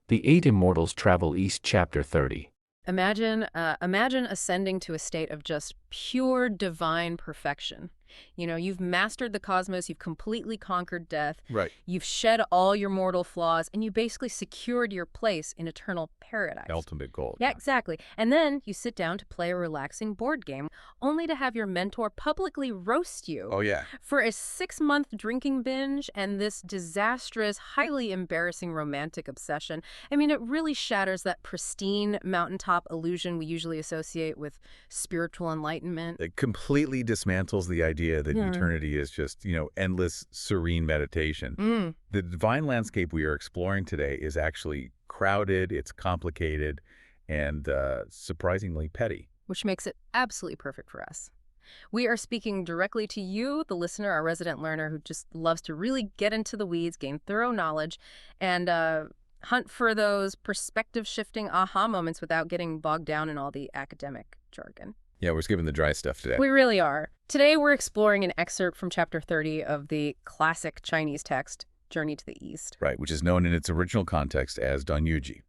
The Eight Immortals Travel East, Chapter 30. Imagine ascending to a state of just pure divine perfection. You know, you've mastered the cosmos, you've completely conquered death, Right. you've shed all your mortal flaws, and you basically secured your place in eternal paradise. Ultimate goal. Yeah, exactly. And then you sit down to play a relaxing board game, only to have your mentor publicly roast you Oh, yeah. for a 6-month drinking binge and this disastrous, highly embarrassing romantic obsession. I mean, it really shatters that pristine mountaintop illusion we usually associate with spiritual enlightenment. It completely dismantles the idea that eternity is just, endless, serene meditation. The divine landscape we are exploring today is actually crowded, it's complicated, and surprisingly petty. Which makes it absolutely perfect for us. We are speaking directly to you, the listener, our resident learner who just loves to really get into the weeds, gain thorough knowledge, and hunt for those perspective-shifting aha moments without getting bogged down in all the academic jargon. Yeah, we're skipping the dry stuff today. We really are. Today we're exploring an excerpt from Chapter 30 of the classic Chinese text, Journey to the East. Right, which is known in its original context as Danyuji.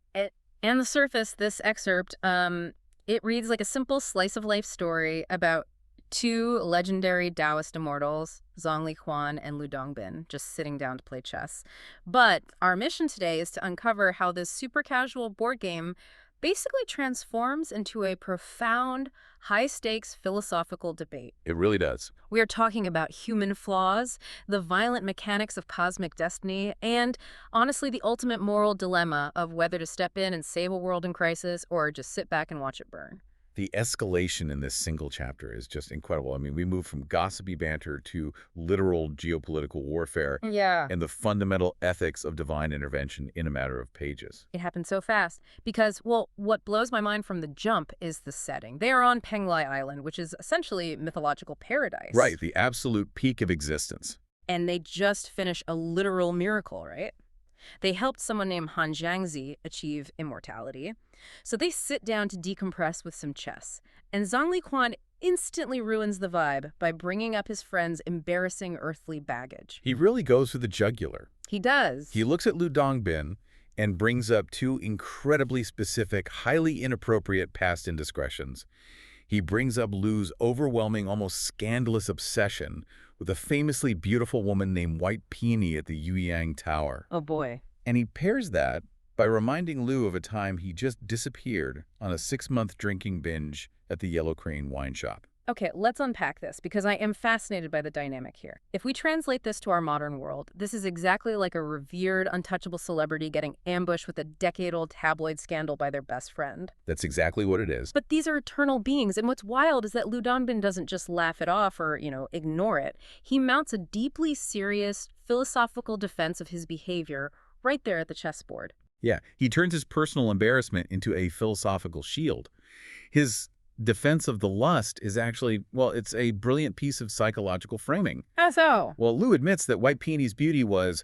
On the surface, this excerpt, it reads like a simple slice-of-life story about two legendary Taoist immortals, Zhongli Quan and Lu Dongbin, just sitting down to play chess. But our mission today is to uncover how this super casual board game basically transforms into a profound, high-stakes philosophical debate. It really does. We are talking about human flaws, the violent mechanics of cosmic destiny, and, honestly, the ultimate moral dilemma of whether to step in and save a world in crisis or just sit back and watch it burn. The escalation in this single chapter is just incredible. I mean, we move from gossipy banter to literal geopolitical warfare Yeah. and the fundamental ethics of divine intervention in a matter of pages. It happened so fast because, well, what blows my mind from the jump is the setting. They are on Penglai Island, which is essentially mythological paradise. Right, the absolute peak of existence. And they just finished a literal miracle, right? They helped someone named Han Jiangzi achieve immortality. So they sit down to decompress with some chess. And Zhongli Quan instantly ruins the vibe by bringing up his friend's embarrassing earthly baggage. He really goes for the jugular. He does. He looks at Lu Dongbin and brings up two incredibly specific, highly inappropriate past indiscretions. He brings up Lu's overwhelming, almost scandalous obsession with a famously beautiful woman named White Peony at the Yueyang Tower. Oh, boy. And he pairs that by reminding Lu of a time he just disappeared on a 6-month drinking binge at the Yellow Crane wine shop. Okay, let's unpack this because I am fascinated by the dynamic here. If we translate this to our modern world, this is exactly like a revered, untouchable celebrity getting ambushed with a decade-old tabloid scandal by their best friend. That's exactly what it is. But these are eternal beings, and what's wild is that Lu Dongbin doesn't just laugh it off or, ignore it. He mounts a deeply serious, philosophical defense of his behavior right there at the chessboard. Yeah, he turns his personal embarrassment into a philosophical shield. His defense of the lust is actually, well, it's a brilliant piece of psychological framing. How so? Well, Lu admits that White Peony's beauty was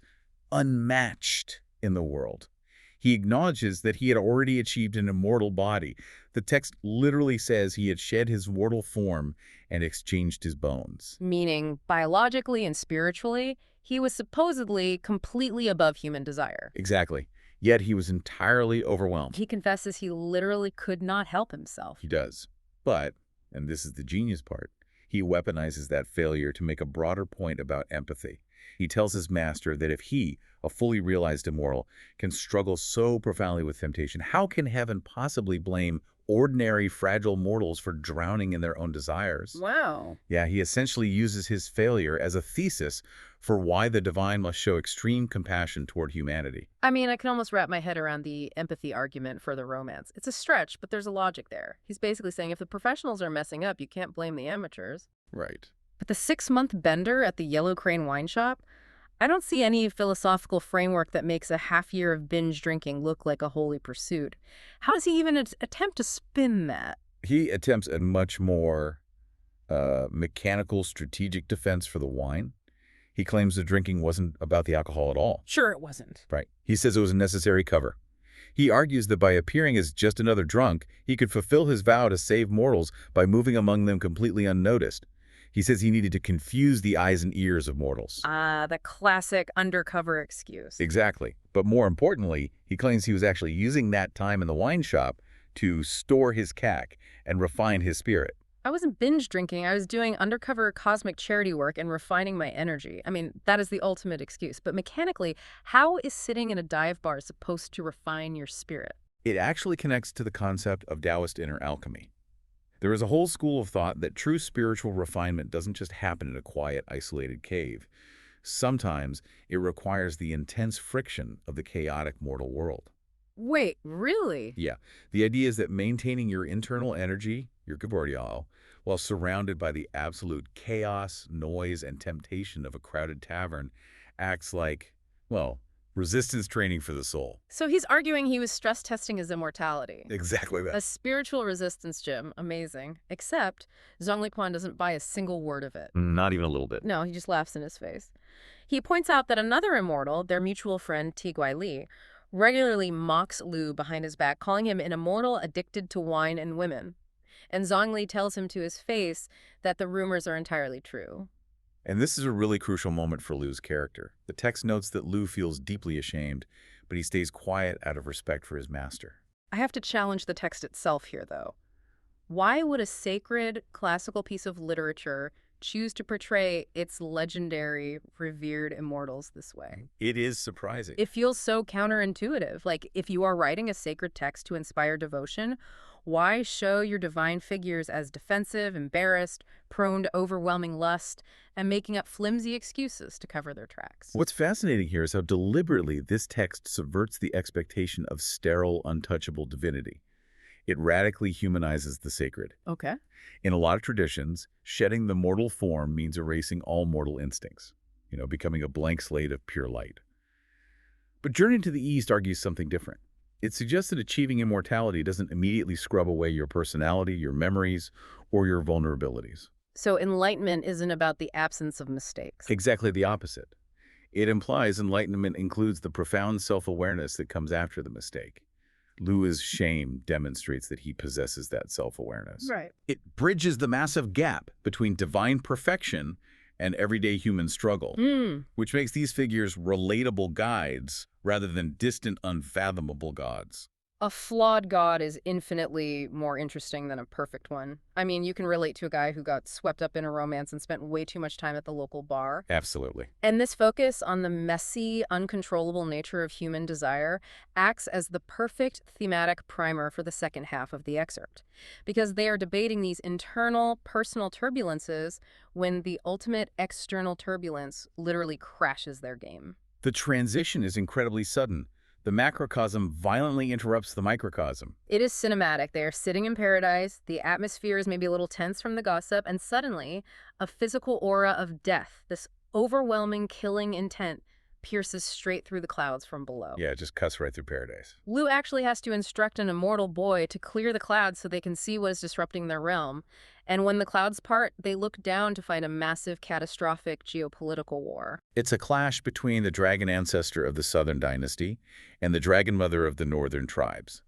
unmatched in the world. He acknowledges that he had already achieved an immortal body. The text literally says he had shed his mortal form and exchanged his bones. Meaning, biologically and spiritually, he was supposedly completely above human desire. Exactly. Yet he was entirely overwhelmed. He confesses he literally could not help himself. He does. But, and this is the genius part, he weaponizes that failure to make a broader point about empathy. He tells his master that if he, a fully realized immortal, can struggle so profoundly with temptation, how can heaven possibly blame ordinary, fragile mortals for drowning in their own desires? Wow. Yeah, he essentially uses his failure as a thesis for why the divine must show extreme compassion toward humanity. I mean, I can almost wrap my head around the empathy argument for the romance. It's a stretch, but there's a logic there. He's basically saying if the professionals are messing up, you can't blame the amateurs. Right. But the 6-month bender at the Yellow Crane wine shop, I don't see any philosophical framework that makes a half-year of binge drinking look like a holy pursuit. How does he even attempt to spin that? He attempts a much more mechanical, strategic defense for the wine. He claims the drinking wasn't about the alcohol at all. Sure it wasn't. Right. He says it was a necessary cover. He argues that by appearing as just another drunk, he could fulfill his vow to save mortals by moving among them completely unnoticed. He says he needed to confuse the eyes and ears of mortals. The classic undercover excuse. Exactly. But more importantly, he claims he was actually using that time in the wine shop to store his cack and refine his spirit. I wasn't binge drinking. I was doing undercover cosmic charity work and refining my energy. I mean, that is the ultimate excuse. But mechanically, how is sitting in a dive bar supposed to refine your spirit? It actually connects to the concept of Taoist inner alchemy. There is a whole school of thought that true spiritual refinement doesn't just happen in a quiet, isolated cave. Sometimes it requires the intense friction of the chaotic mortal world. Wait, really? Yeah, the idea is that maintaining your internal energy, your Gabordial, while surrounded by the absolute chaos, noise, and temptation of a crowded tavern, acts like, well, resistance training for the soul. So he's arguing he was stress testing his immortality. Exactly A that. spiritual resistance gym. Amazing. Except Zhongli Quan doesn't buy a single word of it. Not even a little bit. No, he just laughs in his face. He points out that another immortal, their mutual friend Ti Guai, regularly mocks Lu behind his back, calling him an immortal addicted to wine and women. And Zhongli tells him to his face that the rumors are entirely true. And this is a really crucial moment for Lu's character. The text notes that Lu feels deeply ashamed, but he stays quiet out of respect for his master. I have to challenge the text itself here, though. Why would a sacred classical piece of literature choose to portray its legendary, revered immortals this way? It is surprising. It feels so counterintuitive. Like, if you are writing a sacred text to inspire devotion, why show your divine figures as defensive, embarrassed, prone to overwhelming lust, and making up flimsy excuses to cover their tracks? What's fascinating here is how deliberately this text subverts the expectation of sterile, untouchable divinity. It radically humanizes the sacred. Okay. In a lot of traditions, shedding the mortal form means erasing all mortal instincts, becoming a blank slate of pure light. But Journey to the East argues something different. It suggests that achieving immortality doesn't immediately scrub away your personality, your memories, or your vulnerabilities. So enlightenment isn't about the absence of mistakes. Exactly the opposite. It implies enlightenment includes the profound self-awareness that comes after the mistake. Lu's shame demonstrates that he possesses that self-awareness. Right. It bridges the massive gap between divine perfection and everyday human struggle, which makes these figures relatable guides rather than distant, unfathomable gods. A flawed god is infinitely more interesting than a perfect one. I mean, you can relate to a guy who got swept up in a romance and spent way too much time at the local bar. Absolutely. And this focus on the messy, uncontrollable nature of human desire acts as the perfect thematic primer for the second half of the excerpt, because they are debating these internal, personal turbulences when the ultimate external turbulence literally crashes their game. The transition is incredibly sudden. The macrocosm violently interrupts the microcosm. It is cinematic. They are sitting in paradise, the atmosphere is maybe a little tense from the gossip, and suddenly, a physical aura of death, this overwhelming, killing intent, pierces straight through the clouds from below. Yeah, it just cuts right through paradise. Lu actually has to instruct an immortal boy to clear the clouds so they can see what is disrupting their realm. And when the clouds part, they look down to fight a massive, catastrophic geopolitical war. It's a clash between the dragon ancestor of the southern dynasty and the dragon mother of the northern tribes.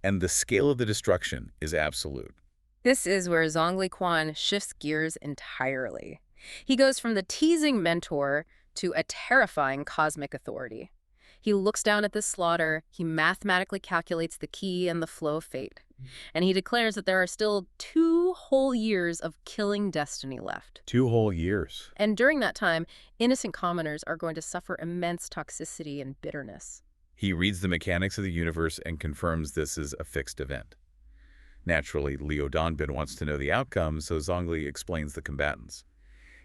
And the scale of the destruction is absolute. This is where Zhongli Quan shifts gears entirely. He goes from the teasing mentor to a terrifying cosmic authority. He looks down at this slaughter, he mathematically calculates the key and the flow of fate, and he declares that there are still 2 whole years of killing destiny left. 2 whole years. And during that time, innocent commoners are going to suffer immense toxicity and bitterness. He reads the mechanics of the universe and confirms this is a fixed event. Naturally, Liu Dongbin wants to know the outcome, so Zhongli explains the combatants.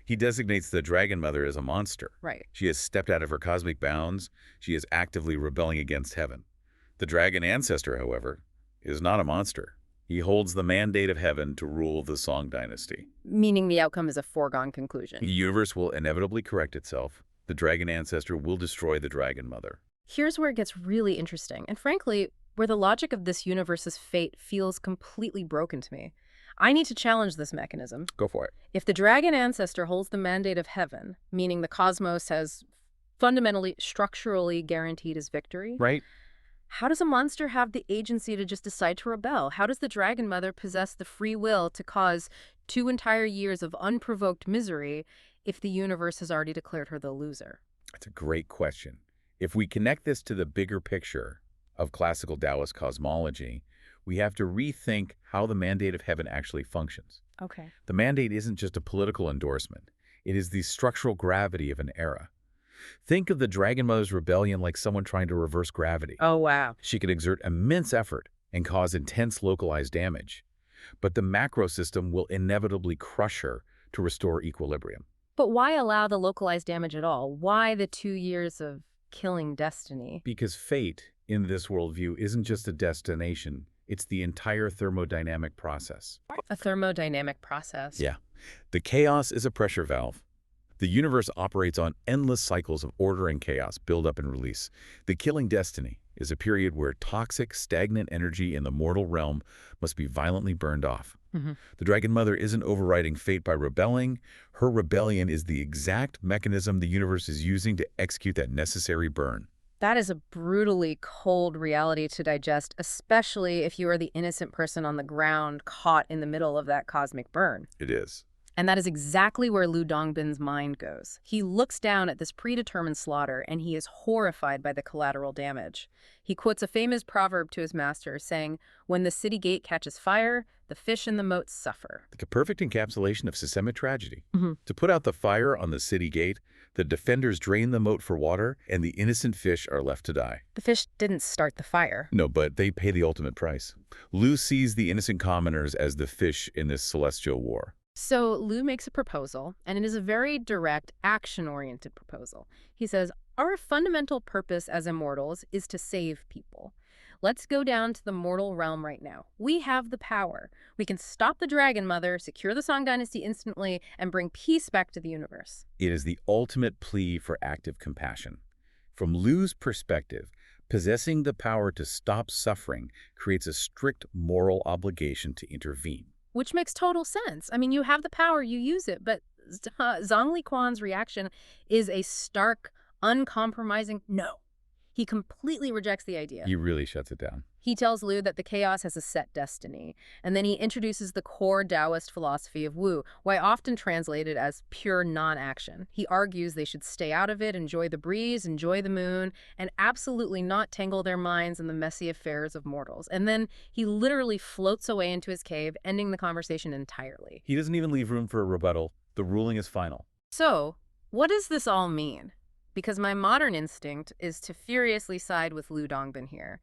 He designates the Dragon Mother as a monster. Right. She has stepped out of her cosmic bounds. She is actively rebelling against heaven. The Dragon Ancestor, however, is not a monster. He holds the mandate of heaven to rule the Song dynasty. Meaning the outcome is a foregone conclusion. The universe will inevitably correct itself. The Dragon Ancestor will destroy the Dragon Mother. Here's where it gets really interesting, and frankly, where the logic of this universe's fate feels completely broken to me. I need to challenge this mechanism. Go for it. If the Dragon Ancestor holds the mandate of heaven, meaning the cosmos has fundamentally, structurally guaranteed his victory, Right? how does a monster have the agency to just decide to rebel? How does the Dragon Mother possess the free will to cause 2 entire years of unprovoked misery if the universe has already declared her the loser? That's a great question. If we connect this to the bigger picture of classical Taoist cosmology, we have to rethink how the mandate of heaven actually functions. Okay. The mandate isn't just a political endorsement. It is the structural gravity of an era. Think of the Dragon Mother's rebellion like someone trying to reverse gravity. Oh, wow. She could exert immense effort and cause intense localized damage, but the macro system will inevitably crush her to restore equilibrium. But why allow the localized damage at all? Why the 2 years of killing destiny? Because fate, in this worldview, isn't just a destination, it's the entire thermodynamic process. A thermodynamic process. Yeah. The chaos is a pressure valve. The universe operates on endless cycles of order and chaos, build-up and release. The killing destiny is a period where toxic, stagnant energy in the mortal realm must be violently burned off. The Dragon Mother isn't overriding fate by rebelling. Her rebellion is the exact mechanism the universe is using to execute that necessary burn. That is a brutally cold reality to digest, especially if you are the innocent person on the ground caught in the middle of that cosmic burn. It is. And that is exactly where Lu Dongbin's mind goes. He looks down at this predetermined slaughter, and he is horrified by the collateral damage. He quotes a famous proverb to his master, saying, "When the city gate catches fire, the fish in the moat suffer." Like a perfect encapsulation of systemic tragedy. To put out the fire on the city gate, the defenders drain the moat for water, and the innocent fish are left to die. The fish didn't start the fire. No, but they pay the ultimate price. Lu sees the innocent commoners as the fish in this celestial war. So Lu makes a proposal, and it is a very direct, action-oriented proposal. He says, our fundamental purpose as immortals is to save people. Let's go down to the mortal realm right now. We have the power. We can stop the Dragon Mother, secure the Song Dynasty instantly, and bring peace back to the universe. It is the ultimate plea for active compassion. From Lu's perspective, possessing the power to stop suffering creates a strict moral obligation to intervene. Which makes total sense. I mean, you have the power, you use it, but Zhongli Quan's reaction is a stark, uncompromising no. He completely rejects the idea. He really shuts it down. He tells Lu that the chaos has a set destiny, and then he introduces the core Taoist philosophy of Wu, why often translated as pure non-action. He argues they should stay out of it, enjoy the breeze, enjoy the moon, and absolutely not tangle their minds in the messy affairs of mortals. And then he literally floats away into his cave, ending the conversation entirely. He doesn't even leave room for a rebuttal. The ruling is final. So, what does this all mean? Because my modern instinct is to furiously side with Lu Dongbin here.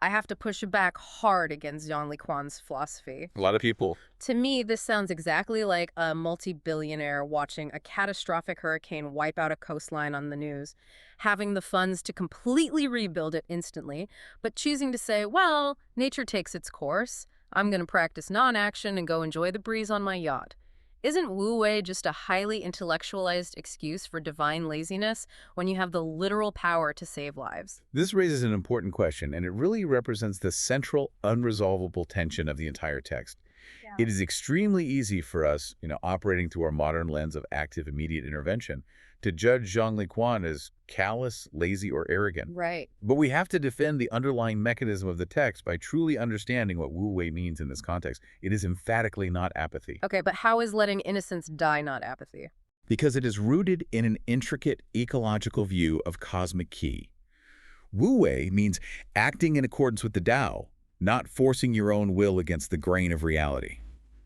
I have to push back hard against Zhongli Quan's philosophy. A lot of people. To me, this sounds exactly like a multi-billionaire watching a catastrophic hurricane wipe out a coastline on the news, having the funds to completely rebuild it instantly, but choosing to say, well, nature takes its course. I'm going to practice non-action and go enjoy the breeze on my yacht. Isn't Wu Wei just a highly intellectualized excuse for divine laziness when you have the literal power to save lives? This raises an important question, and it really represents the central, unresolvable tension of the entire text. Yeah. It is extremely easy for us, operating through our modern lens of active, immediate intervention, to judge Zhongli Quan as callous, lazy, or arrogant. Right. But we have to defend the underlying mechanism of the text by truly understanding what Wu Wei means in this context. It is emphatically not apathy. Okay, but how is letting innocence die not apathy? Because it is rooted in an intricate ecological view of cosmic qi. Wu Wei means acting in accordance with the Tao, not forcing your own will against the grain of reality.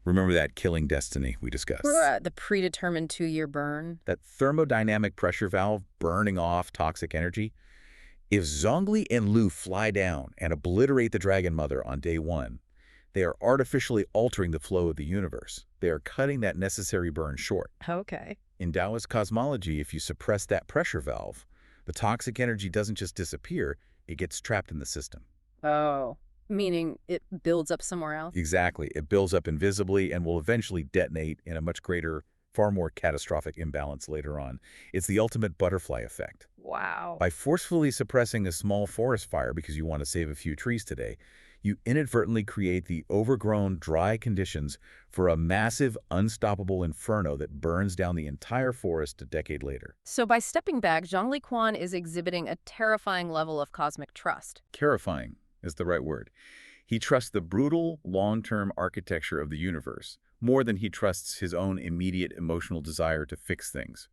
Remember that killing destiny we discussed? The predetermined 2-year burn? That thermodynamic pressure valve burning off toxic energy? If Zhongli and Lu fly down and obliterate the Dragon Mother on day 1, they are artificially altering the flow of the universe. They are cutting that necessary burn short. Okay. In Taoist cosmology, if you suppress that pressure valve, the toxic energy doesn't just disappear, it gets trapped in the system. Oh. Meaning it builds up somewhere else? Exactly. It builds up invisibly and will eventually detonate in a much greater, far more catastrophic imbalance later on. It's the ultimate butterfly effect. Wow. By forcefully suppressing a small forest fire because you want to save a few trees today, you inadvertently create the overgrown, dry conditions for a massive, unstoppable inferno that burns down the entire forest a decade later. So by stepping back, Zhongli Quan is exhibiting a terrifying level of cosmic trust. Terrifying is the right word. He trusts the brutal, long-term architecture of the universe, more than he trusts his own immediate emotional desire to fix things.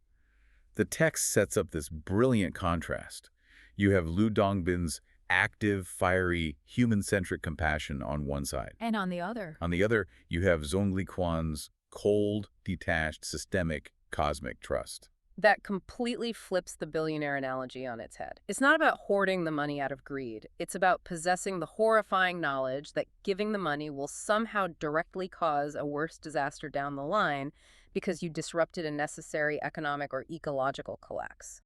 The text sets up this brilliant contrast. You have Lu Dongbin's active, fiery, human-centric compassion on one side. And on the other? On the other, you have Zhongli Quan's cold, detached, systemic, cosmic trust. That completely flips the billionaire analogy on its head. It's not about hoarding the money out of greed. It's about possessing the horrifying knowledge that giving the money will somehow directly cause a worse disaster down the line because you disrupted a necessary economic or ecological collapse.